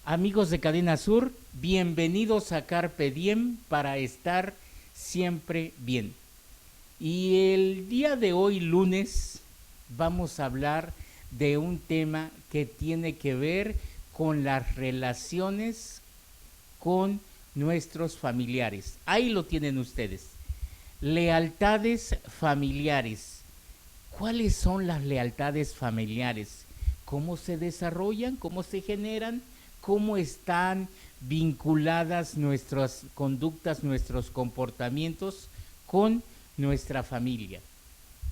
Amigos de Cadena Sur, bienvenidos a Carpe Diem para estar siempre bien. Y el día de hoy, lunes, vamos a hablar de un tema que tiene que ver con las relaciones con nuestros familiares. Ahí lo tienen ustedes. Lealtades familiares. ¿Cuáles son las lealtades familiares? ¿Cómo se desarrollan? ¿Cómo se generan? ¿Cómo están vinculadas nuestras conductas, nuestros comportamientos con nuestra familia?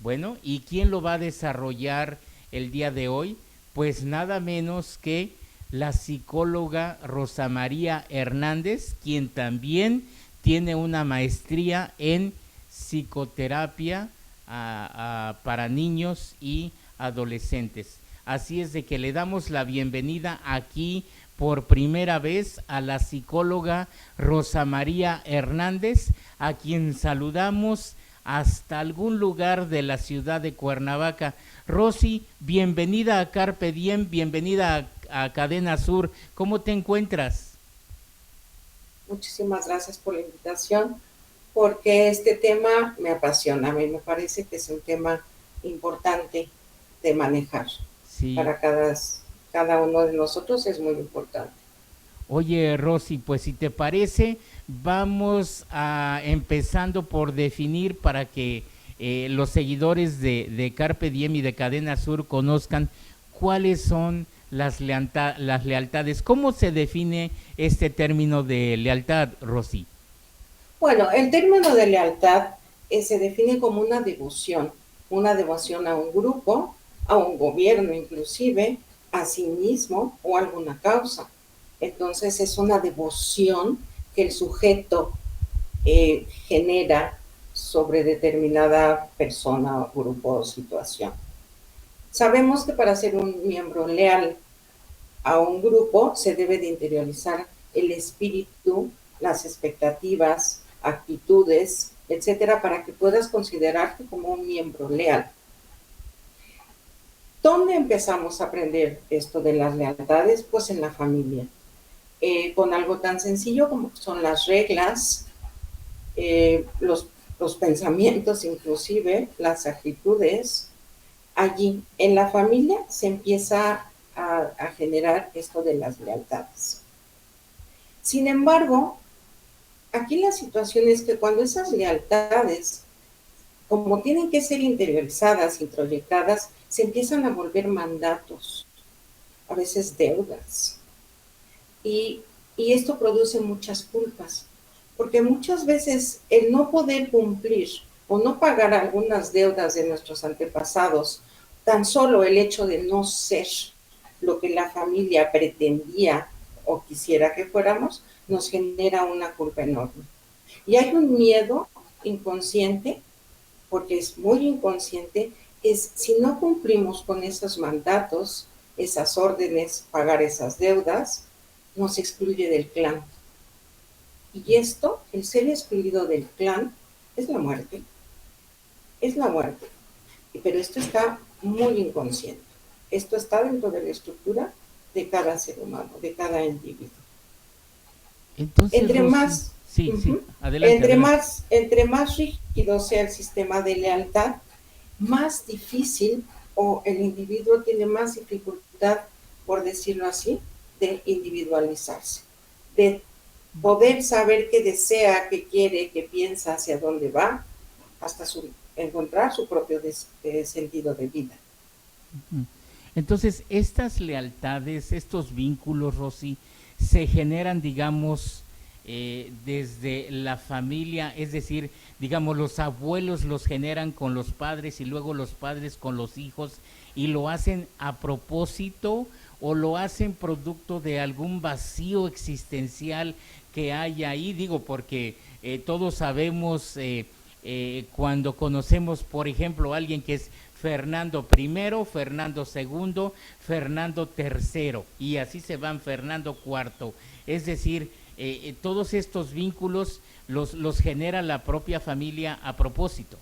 Bueno, ¿y quién lo va a desarrollar el día de hoy? Pues nada menos que la psicóloga Rosa María Hernández, quien también tiene una maestría en psicoterapia para niños y adolescentes. Así es de que le damos la bienvenida aquí por primera vez a la psicóloga Rosa María Hernández, a quien saludamos hasta algún lugar de la ciudad de Cuernavaca. Rosy, bienvenida a Carpe Diem, bienvenida a Cadena Sur. ¿Cómo te encuentras? Muchísimas gracias por la invitación, porque este tema me apasiona. A mí me parece que es un tema importante de manejar Sí. para cada uno de nosotros, es muy importante. Oye, Rosy, pues si te parece, vamos a empezando por definir para que los seguidores de Carpe Diem y de Cadena Sur conozcan cuáles son las lealtades. ¿Cómo se define este término de lealtad, Rosy? Bueno, el término de lealtad se define como una devoción a un grupo, a un gobierno inclusive, a sí mismo o a alguna causa. Entonces es una devoción que el sujeto genera sobre determinada persona, grupo o situación. Sabemos que para ser un miembro leal a un grupo se debe de interiorizar el espíritu, las expectativas, actitudes, etcétera, para que puedas considerarte como un miembro leal. ¿Dónde empezamos a aprender esto de las lealtades? Pues en la familia, con algo tan sencillo como son las reglas, los pensamientos, inclusive las actitudes. Allí en la familia se empieza a generar esto de las lealtades. Sin embargo, aquí la situación es que cuando esas lealtades, como tienen que ser interiorizadas, introyectadas, se empiezan a volver mandatos, a veces deudas. Y, y esto produce muchas culpas, porque muchas veces el no poder cumplir o no pagar algunas deudas de nuestros antepasados, tan solo el hecho de no ser lo que la familia pretendía o quisiera que fuéramos, nos genera una culpa enorme. Y hay un miedo inconsciente, porque es muy inconsciente, es si no cumplimos con esos mandatos, esas órdenes, pagar esas deudas, nos excluye del clan. Y esto, el ser excluido del clan, es la muerte. Es la muerte. Pero esto está muy inconsciente. Esto está dentro de la estructura de cada ser humano, de cada individuo. Entonces, Entre Rosy, más, sí, sí, uh-huh, adelante, adelante. entre más rígido sea el sistema de lealtad, más difícil o el individuo tiene más dificultad, por decirlo así, de individualizarse, de poder saber qué desea, qué quiere, qué piensa, hacia dónde va, hasta encontrar su propio sentido de vida. Entonces, estas lealtades, estos vínculos, Rosy, se generan, digamos, desde la familia, es decir, digamos, los abuelos los generan con los padres y luego los padres con los hijos y lo hacen a propósito o lo hacen producto de algún vacío existencial que hay ahí, digo, porque todos sabemos cuando conocemos, por ejemplo, a alguien que es Fernando primero, Fernando segundo, Fernando tercero y así se van Fernando cuarto. Es decir, todos estos vínculos los genera la propia familia a propósito.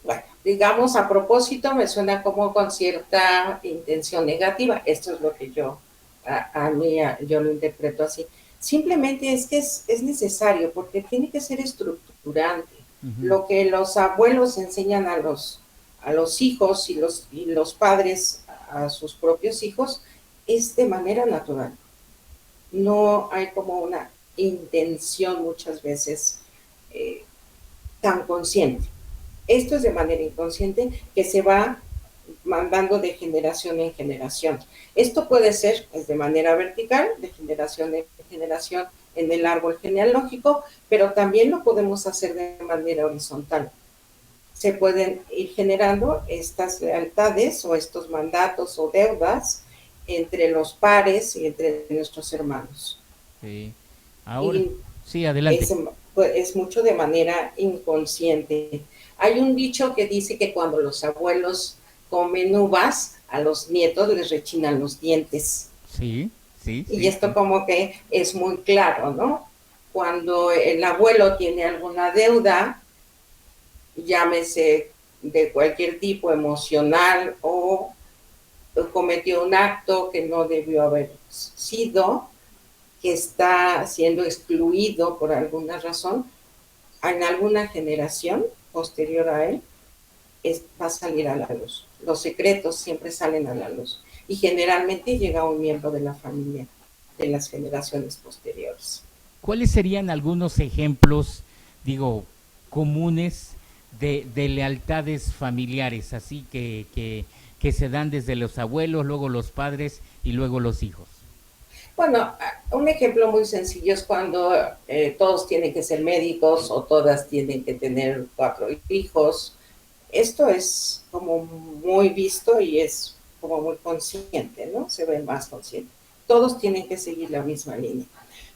Bueno, digamos a propósito, me suena como con cierta intención negativa. Esto es lo que yo a mí yo lo interpreto así. Simplemente es que es necesario porque tiene que ser estructurante. Ujú. Lo que los abuelos enseñan a los hijos y los padres a sus propios hijos es de manera natural. No hay como una intención muchas veces eh, tan consciente. Esto es de manera inconsciente que se va mandando de generación en generación. Esto puede ser pues, de manera vertical, de generación en generación en el árbol genealógico, pero también lo podemos hacer de manera horizontal. Se pueden ir generando estas lealtades o estos mandatos o deudas entre los pares y entre nuestros hermanos. Sí. Ahora, Y sí, adelante. es, pues, es mucho de manera inconsciente. Hay un dicho que dice que cuando los abuelos comen uvas, a los nietos les rechinan los dientes. Sí, sí, Y sí, esto sí. como que es muy claro, ¿no? Cuando el abuelo tiene alguna deuda, llámese de cualquier tipo emocional o cometió un acto que no debió haber sido, que está siendo excluido por alguna razón, en alguna generación posterior a él, va a salir a la luz. Los secretos siempre salen a la luz y generalmente llega a un miembro de la familia de las generaciones posteriores. ¿Cuáles serían algunos ejemplos, digo, comunes de lealtades familiares, así que se dan desde los abuelos, luego los padres y luego los hijos? Bueno, un ejemplo muy sencillo es cuando todos tienen que ser médicos o todas tienen que tener 4 hijos. Esto es como muy visto y es como muy consciente, ¿no? Se ve más consciente. Todos tienen que seguir la misma línea.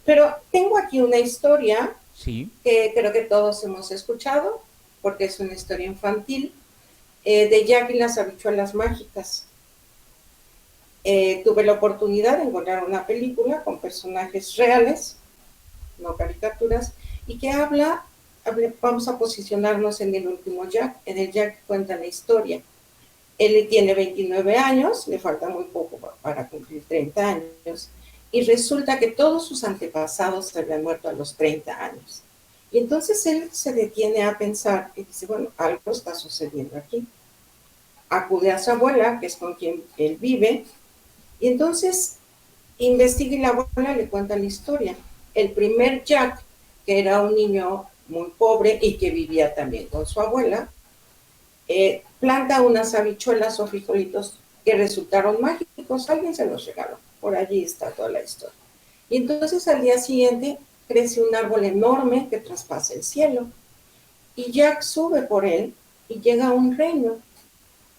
Pero tengo aquí una historia Sí. que creo que todos hemos escuchado, porque es una historia infantil, de Jack y las habichuelas mágicas. Tuve la oportunidad de encontrar una película con personajes reales, no caricaturas, y que vamos a posicionarnos en el último Jack. En el Jack cuenta la historia. Él tiene 29 años, le falta muy poco para cumplir 30 años, y resulta que todos sus antepasados se habían muerto a los 30 años. Y entonces él se detiene a pensar y dice, bueno, algo está sucediendo aquí. Acude a su abuela, que es con quien él vive, y entonces investiga y la abuela le cuenta la historia. El primer Jack, que era un niño muy pobre y que vivía también con su abuela, planta unas habichuelas o frijolitos que resultaron mágicos. Alguien se los regaló. Por allí está toda la historia. Y entonces al día siguiente crece un árbol enorme que traspasa el cielo. Y Jack sube por él y llega a un reino,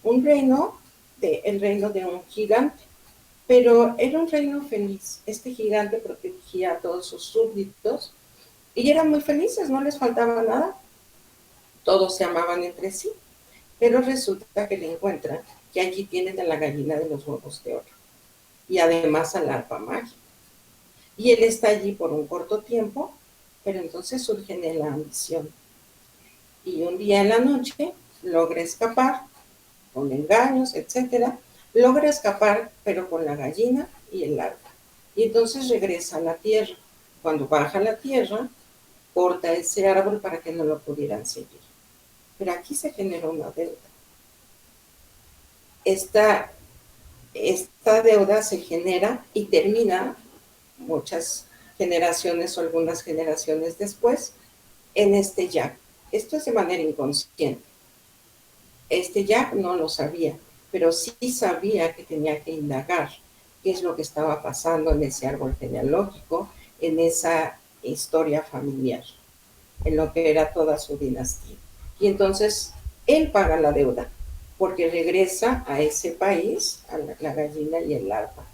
el reino de un gigante. Pero era un reino feliz. Este gigante protegía a todos sus súbditos y eran muy felices, no les faltaba nada. Todos se amaban entre sí. Pero resulta que le encuentran que allí tienen a la gallina de los huevos de oro y además al arpa mágica. Y él está allí por un corto tiempo, pero entonces surge en él la ambición. Y un día en la noche logra escapar con engaños, etcétera. Logra escapar, pero con la gallina y el arpa. Y entonces regresa a la tierra. Cuando baja a la tierra, corta ese árbol para que no lo pudieran seguir. Pero aquí se generó una deuda. Esta esta deuda se genera y termina muchas generaciones o algunas generaciones después en este Jack. Esto es de manera inconsciente. Este Jack no lo sabía, pero sí sabía que tenía que indagar qué es lo que estaba pasando en ese árbol genealógico, en esa historia familiar, en lo que era toda su dinastía. Y entonces él paga la deuda porque regresa a ese país, a la gallina y el arpa.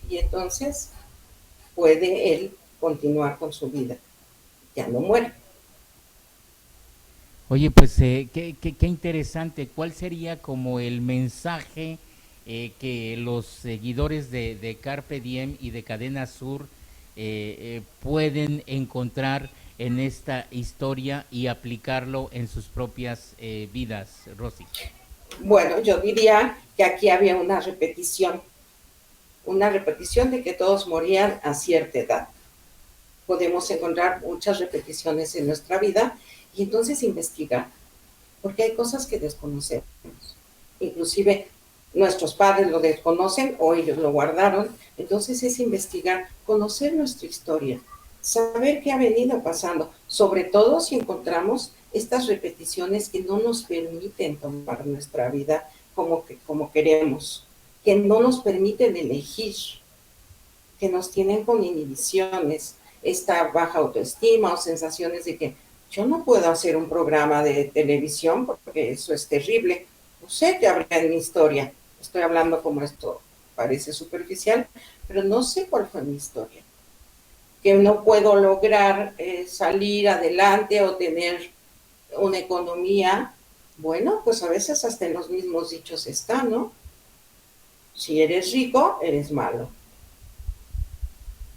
Y entonces puede él continuar con su vida. Ya no muere. Oye, pues qué interesante. ¿Cuál sería como el mensaje que los seguidores de Carpe Diem y de Cadena Sur pueden encontrar en esta historia y aplicarlo en sus propias vidas, Rosy? Bueno, yo diría que aquí había una repetición. una repetición de que todos morían a cierta edad. Podemos encontrar muchas repeticiones en nuestra vida y entonces investigar, porque hay cosas que desconocemos. Inclusive nuestros padres lo desconocen o ellos lo guardaron. Entonces es investigar, conocer nuestra historia, saber qué ha venido pasando, sobre todo si encontramos estas repeticiones que no nos permiten tomar nuestra vida como queremos, que no nos permiten elegir, que nos tienen con inhibiciones, esta baja autoestima o sensaciones de que yo no puedo hacer un programa de televisión porque eso es terrible. No sé qué habrá en mi historia. Estoy hablando como esto parece superficial, pero no sé cuál fue mi historia. Que no puedo lograr salir adelante o tener una economía. Bueno, pues a veces hasta en los mismos dichos está, ¿no? Si eres rico, eres malo.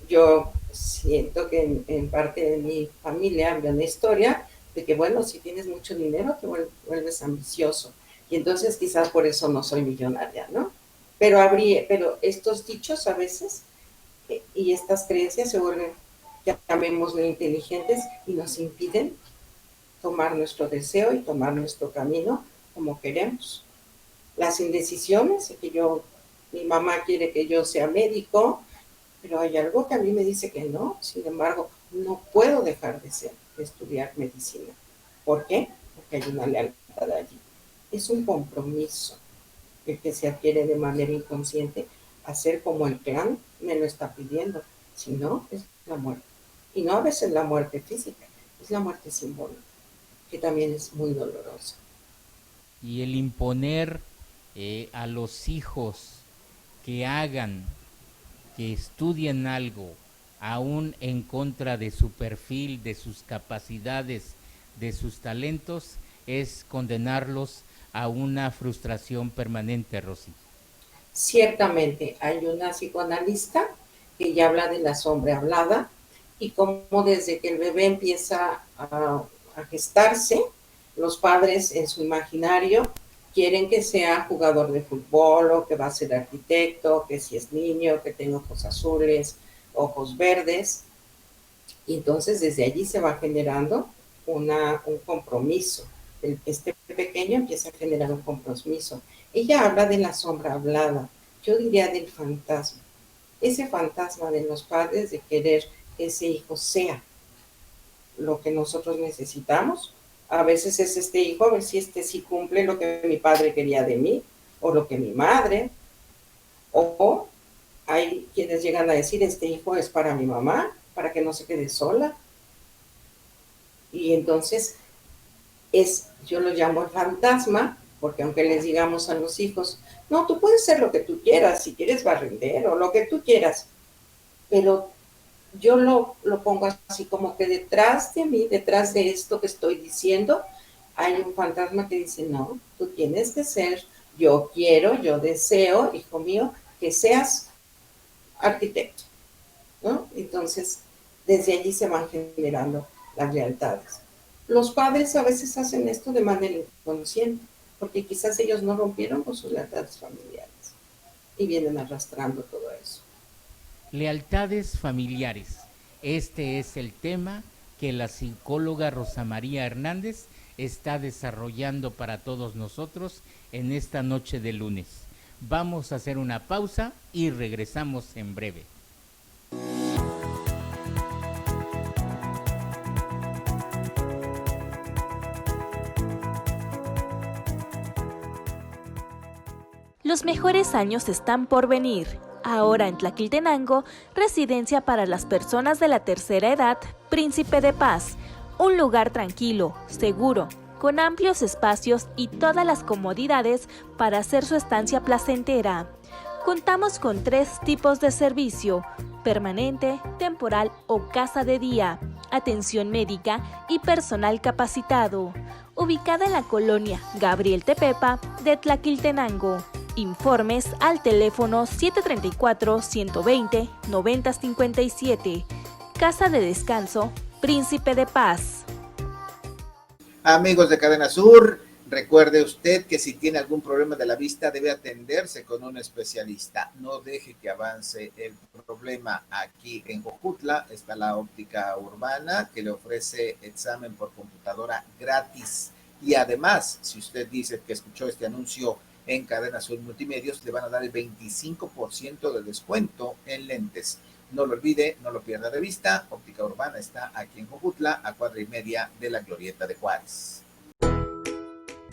Yo siento que en parte de mi familia había una historia de que, bueno, si tienes mucho dinero te vuelves ambicioso. Y entonces quizás por eso no soy millonaria, ¿no? Pero estos dichos a veces y estas creencias se vuelven, llamémosle, inteligentes y nos impiden tomar nuestro deseo y tomar nuestro camino como queremos. Las indecisiones, mi mamá quiere que yo sea médico, pero hay algo que a mí me dice que no. Sin embargo, no puedo dejar de estudiar medicina. ¿Por qué? Porque hay una lealtad allí. Es un compromiso el que se adquiere de manera inconsciente, hacer como el plan me lo está pidiendo. Si no, es la muerte. Y no a veces la muerte física, es la muerte simbólica, que también es muy dolorosa. Y el imponer a los hijos que hagan, que estudien algo, aún en contra de su perfil, de sus capacidades, de sus talentos, es condenarlos a una frustración permanente, Rosy. Ciertamente, hay una psicoanalista que ya habla de la sombra hablada y cómo desde que el bebé empieza a gestarse, los padres en su imaginario quieren que sea jugador de fútbol o que va a ser arquitecto, que si es niño, que tenga ojos azules, ojos verdes. Y entonces desde allí se va generando un compromiso. Este pequeño empieza a generar un compromiso. Ella habla de la sombra hablada, yo diría del fantasma. Ese fantasma de los padres de querer que ese hijo sea lo que nosotros necesitamos. A veces es este hijo, a ver si sí cumple lo que mi padre quería de mí, o lo que mi madre, o hay quienes llegan a decir, este hijo es para mi mamá, para que no se quede sola. Y entonces yo lo llamo el fantasma, porque aunque les digamos a los hijos, no, tú puedes ser lo que tú quieras, si quieres barrendero, lo que tú quieras, pero yo lo pongo así como que detrás de mí, detrás de esto que estoy diciendo, hay un fantasma que dice, no, tú tienes que ser, yo quiero, yo deseo, hijo mío, que seas arquitecto, ¿no? Entonces, desde allí se van generando las lealtades. Los padres a veces hacen esto de manera inconsciente, porque quizás ellos no rompieron con sus lealtades familiares y vienen arrastrando todo eso. Lealtades familiares. Este es el tema que la psicóloga Rosa María Hernández está desarrollando para todos nosotros en esta noche de lunes. Vamos a hacer una pausa y regresamos en breve. Los mejores años están por venir. Ahora en Tlaquiltenango, residencia para las personas de la tercera edad, Príncipe de Paz. Un lugar tranquilo, seguro, con amplios espacios y todas las comodidades para hacer su estancia placentera. Contamos con 3 tipos de servicio: permanente, temporal o casa de día, atención médica y personal capacitado. Ubicada en la colonia Gabriel Tepepa de Tlaquiltenango. Informes al teléfono 734-120-9057. Casa de Descanso, Príncipe de Paz. Amigos de Cadena Sur, Recuerde usted que si tiene algún problema de la vista debe atenderse con un especialista. No deje que avance el problema. Aquí en Jojutla está la óptica urbana que le ofrece examen por computadora gratis. Y además, si usted dice que escuchó este anuncio en Cadena Azul Multimedios, le van a dar el 25% de descuento en lentes. No lo olvide, no lo pierda de vista. Óptica Urbana está aquí en Jojutla, a 1.5 cuadras de la Glorieta de Juárez.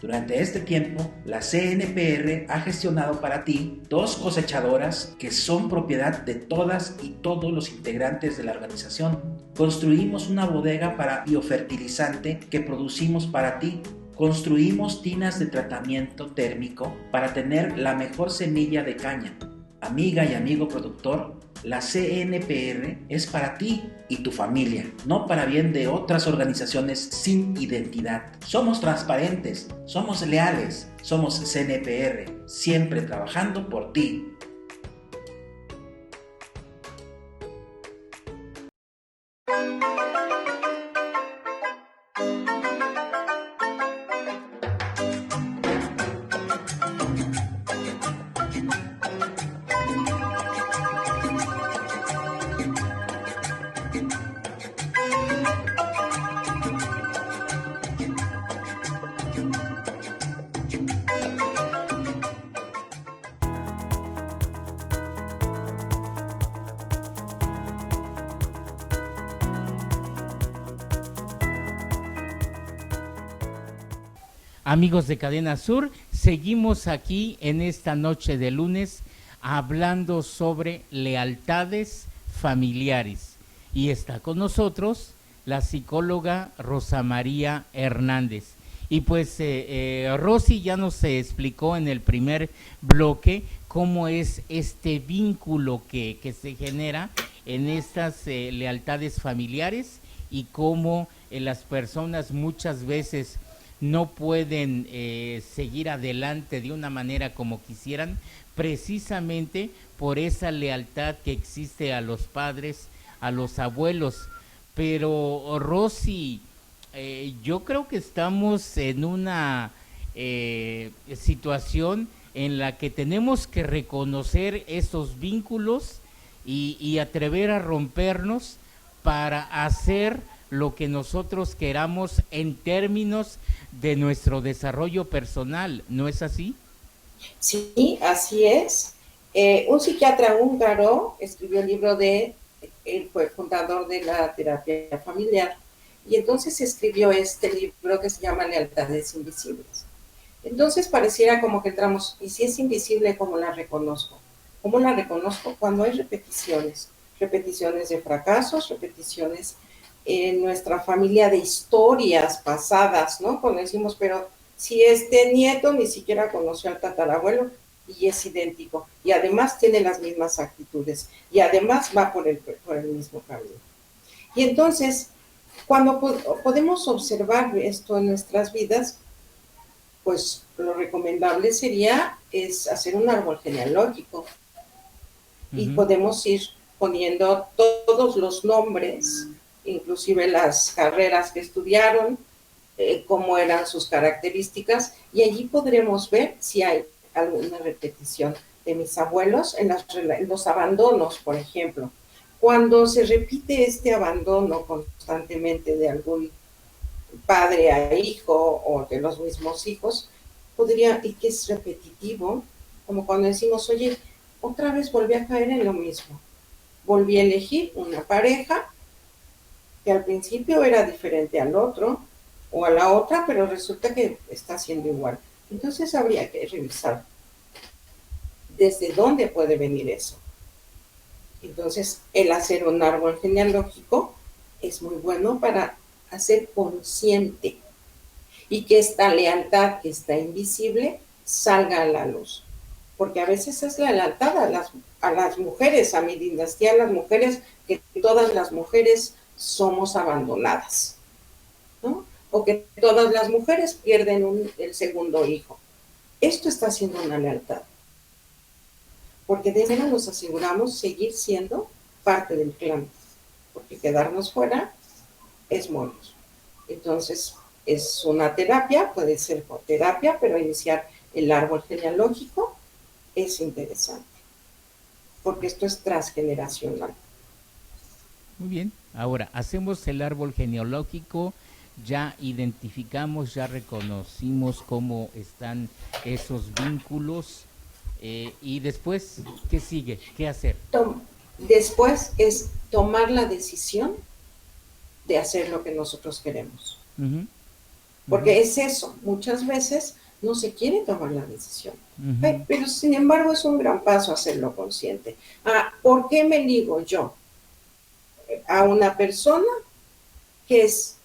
Durante este tiempo, la CNPR ha gestionado para ti 2 cosechadoras que son propiedad de todas y todos los integrantes de la organización. Construimos una bodega para biofertilizante que producimos para ti. Construimos tinas de tratamiento térmico para tener la mejor semilla de caña. Amiga y amigo productor, la CNPR es para ti y tu familia, no para bien de otras organizaciones sin identidad. Somos transparentes, somos leales, somos CNPR, siempre trabajando por ti. Amigos de Cadena Sur, seguimos aquí en esta noche de lunes hablando sobre lealtades familiares. Y está con nosotros la psicóloga Rosa María Hernández. Y pues Rosy ya nos explicó en el primer bloque cómo es este vínculo que se genera en estas lealtades familiares y cómo las personas muchas veces no pueden seguir adelante de una manera como quisieran, precisamente por esa lealtad que existe a los padres, a los abuelos. Pero Rosy, yo creo que estamos en una situación en la que tenemos que reconocer esos vínculos y atrever a rompernos para hacer lo que nosotros queramos en términos de nuestro desarrollo personal, ¿no es así? Sí, así es. Un psiquiatra húngaro escribió el libro él fue fundador de la terapia familiar, y entonces escribió este libro que se llama Lealtades Invisibles. Entonces pareciera como que entramos, y si es invisible, ¿cómo la reconozco? ¿Cómo la reconozco? Cuando hay repeticiones de fracasos, repeticiones en nuestra familia de historias pasadas, ¿no? Cuando decimos, pero si este nieto ni siquiera conoció al tatarabuelo y es idéntico, y además tiene las mismas actitudes, y además va por el mismo camino. Y entonces, cuando podemos observar esto en nuestras vidas, pues lo recomendable es hacer un árbol genealógico. Y podemos ir poniendo todos los nombres, inclusive las carreras que estudiaron, cómo eran sus características, y allí podremos ver si hay alguna repetición de mis abuelos en los abandonos, por ejemplo. Cuando se repite este abandono constantemente de algún padre a hijo o de los mismos hijos, y que es repetitivo, como cuando decimos, oye, otra vez volví a caer en lo mismo. Volví a elegir una pareja que al principio era diferente al otro o a la otra, pero resulta que está siendo igual. Entonces habría que revisar desde dónde puede venir eso. Entonces, el hacer un árbol genealógico es muy bueno para hacer consciente y que esta lealtad que está invisible salga a la luz. Porque a veces es la lealtad a las mujeres, a mi dinastía, a las mujeres, que todas las mujeres somos abandonadas, ¿no? O que todas las mujeres pierden el segundo hijo. Esto está siendo una lealtad. Porque de manera nos aseguramos seguir siendo parte del clan. Porque quedarnos fuera es morir. Entonces, Es una terapia, puede ser por terapia, pero iniciar el árbol genealógico es interesante, porque esto es transgeneracional. Muy bien. Ahora, hacemos el árbol genealógico, ya identificamos, ya reconocimos cómo están esos vínculos, y después, ¿qué sigue? ¿Qué hacer? Después es tomar la decisión de hacer lo que nosotros queremos. Ujú, Porque ujú, es eso, muchas veces no se quiere tomar la decisión. ujú. Pero sin embargo es un gran paso hacerlo consciente. ¿Por qué me ligo yo a una persona que es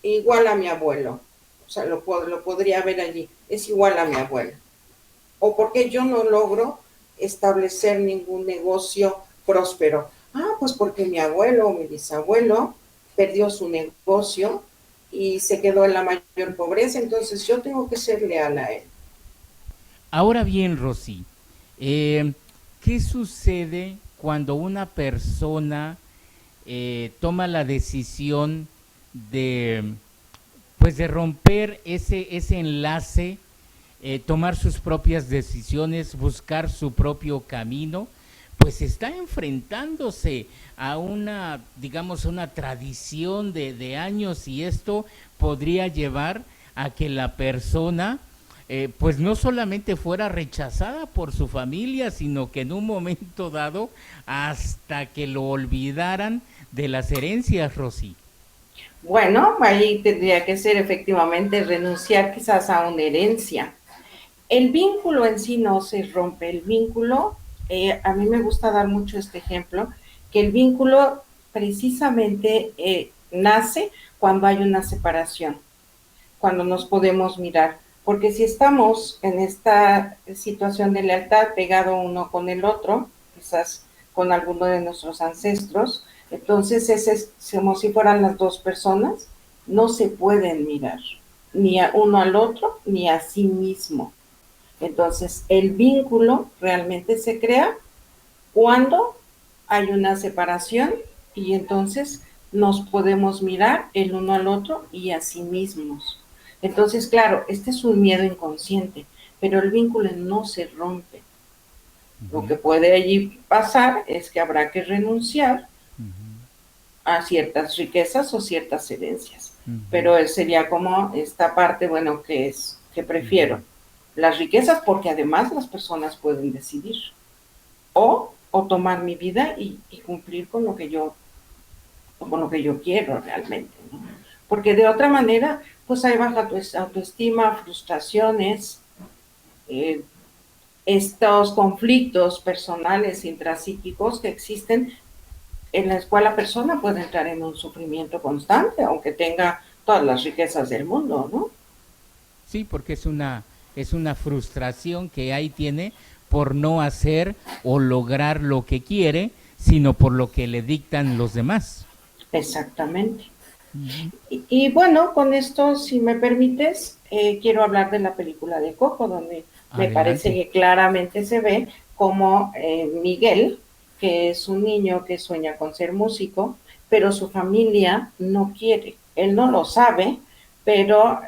igual a mi abuelo? O sea, lo podría ver allí, es igual a mi abuelo. ¿O por qué yo no logro establecer ningún negocio próspero? Pues porque mi abuelo o mi bisabuelo perdió su negocio y se quedó en la mayor pobreza, entonces yo tengo que ser leal a él. Ahora bien, Rosy, eh, ¿qué sucede cuando una persona toma la decisión de, pues, de romper ese enlace, tomar sus propias decisiones, buscar su propio camino? Pues está enfrentándose a una, digamos, una tradición de años, y esto podría llevar a que la persona, pues no solamente fuera rechazada por su familia, sino que en un momento dado hasta que lo olvidaran de las herencias, Rosy. Bueno, ahí tendría que ser efectivamente renunciar quizás a una herencia. El vínculo en sí no se rompe, el vínculo, a mí me gusta dar mucho este ejemplo, que el vínculo precisamente nace cuando hay una separación, cuando nos podemos mirar, porque si estamos en esta situación de lealtad pegado uno con el otro, quizás con alguno de nuestros ancestros, entonces es como si fueran las dos personas, no se pueden mirar, ni a uno al otro, ni a sí mismo. Entonces, el vínculo realmente se crea cuando hay una separación y entonces nos podemos mirar el uno al otro y a sí mismos. Entonces, claro, este es un miedo inconsciente, pero el vínculo no se rompe. Lo Ujú, que puede allí pasar es que habrá que renunciar ujú, a ciertas riquezas o ciertas herencias. ujú, Pero sería como esta parte, bueno, que ujú. prefiero las riquezas porque además las personas pueden decidir o tomar mi vida y cumplir con lo que yo quiero realmente, ¿no? Porque de otra manera, pues hay baja autoestima, frustraciones, eh, estos conflictos personales intrapsíquicos que existen en la cual la persona puede entrar en un sufrimiento constante, aunque tenga todas las riquezas del mundo, ¿no? Sí, porque es una frustración que ahí tiene por no hacer o lograr lo que quiere, sino por lo que le dictan los demás. Exactamente. Ujú. Bueno, con esto, si me permites, quiero hablar de la película de Coco, donde me parece Adelante. que claramente se ve como Miguel, que es un niño que sueña con ser músico, pero su familia no quiere. Él no lo sabe, pero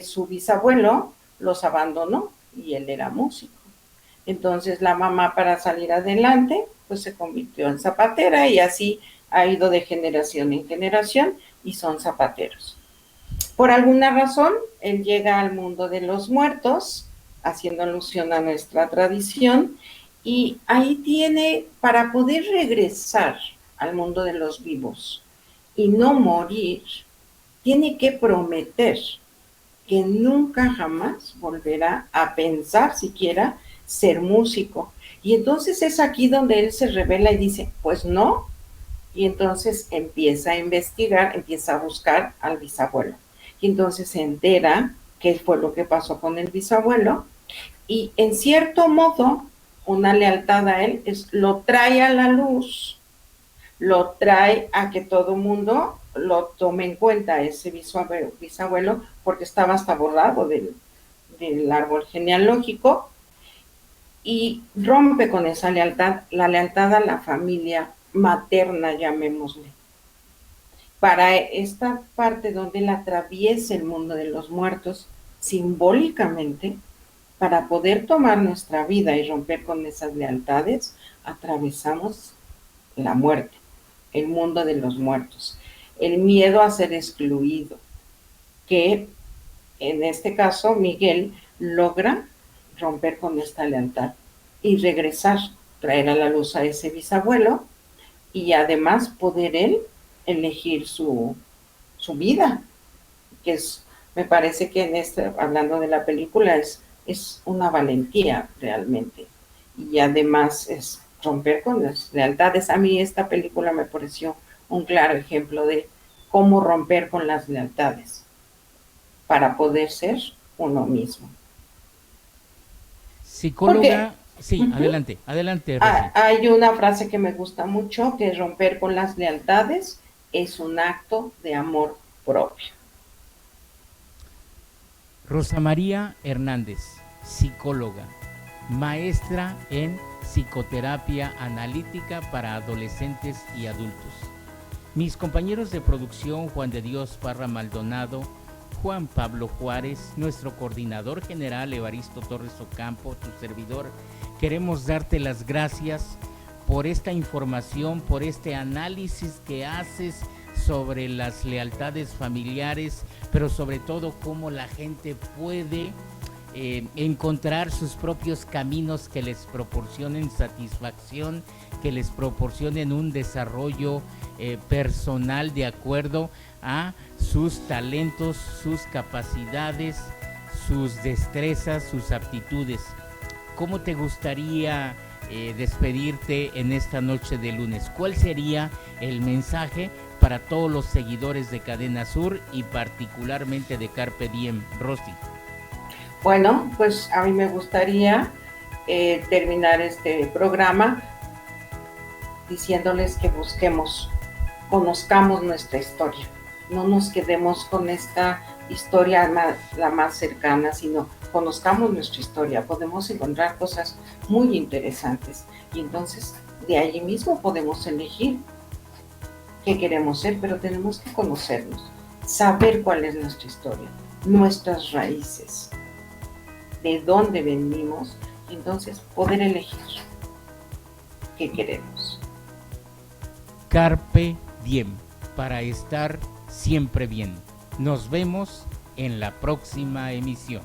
su bisabuelo los abandonó y él era músico. Entonces la mamá, para salir adelante, pues se convirtió en zapatera y así ha ido de generación en generación y son zapateros. Por alguna razón, él llega al mundo de los muertos, haciendo alusión a nuestra tradición, y ahí tiene, para poder regresar al mundo de los vivos y no morir, tiene que prometer que nunca jamás volverá a pensar siquiera ser músico. Y entonces es aquí donde él se revela y dice, pues no. Y entonces empieza a investigar, empieza a buscar al bisabuelo. Y entonces se entera qué fue lo que pasó con el bisabuelo. Y en cierto modo, una lealtad a él lo trae a la luz, lo trae a que todo mundo lo tome en cuenta, ese bisabuelo, porque estaba hasta borrado del árbol genealógico, y rompe con esa lealtad, la lealtad a la familia materna, llamémosle. para esta parte donde él atraviesa el mundo de los muertos, simbólicamente, para poder tomar nuestra vida y romper con esas lealtades, atravesamos la muerte, el mundo de los muertos, el miedo a ser excluido, que en este caso Miguel logra romper con esta lealtad y regresar, traer a la luz a ese bisabuelo y además poder él elegir su vida, que es, me parece que en este, hablando de la película, es una valentía realmente. Y además es romper con las lealtades. A mí esta película me pareció un claro ejemplo de cómo romper con las lealtades para poder ser uno mismo. Psicóloga, sí, adelante, Rosy. Hay una frase que me gusta mucho, que romper con las lealtades es un acto de amor propio. Rosa María Hernández, psicóloga, maestra en psicoterapia analítica para adolescentes y adultos. Mis compañeros de producción, Juan de Dios Parra Maldonado, Juan Pablo Juárez, nuestro coordinador general Evaristo Torres Ocampo, tu servidor, queremos darte las gracias por esta información, por este análisis que haces sobre las lealtades familiares, pero sobre todo cómo la gente puede encontrar sus propios caminos que les proporcionen satisfacción, que les proporcionen un desarrollo personal de acuerdo a sus talentos, sus capacidades, sus destrezas, sus aptitudes. ¿Cómo te gustaría despedirte en esta noche de lunes? ¿Cuál sería el mensaje para todos los seguidores de Cadena Sur y particularmente de Carpe Diem, Rosy? Bueno, pues a mí me gustaría terminar este programa diciéndoles que conozcamos nuestra historia. No nos quedemos con esta historia la más cercana, sino conozcamos nuestra historia. Podemos encontrar cosas muy interesantes y entonces de allí mismo podemos elegir qué queremos ser, pero tenemos que conocernos, saber cuál es nuestra historia, nuestras raíces, de dónde venimos, y entonces poder elegir qué queremos. Carpe Diem, para estar siempre bien. Nos vemos en la próxima emisión.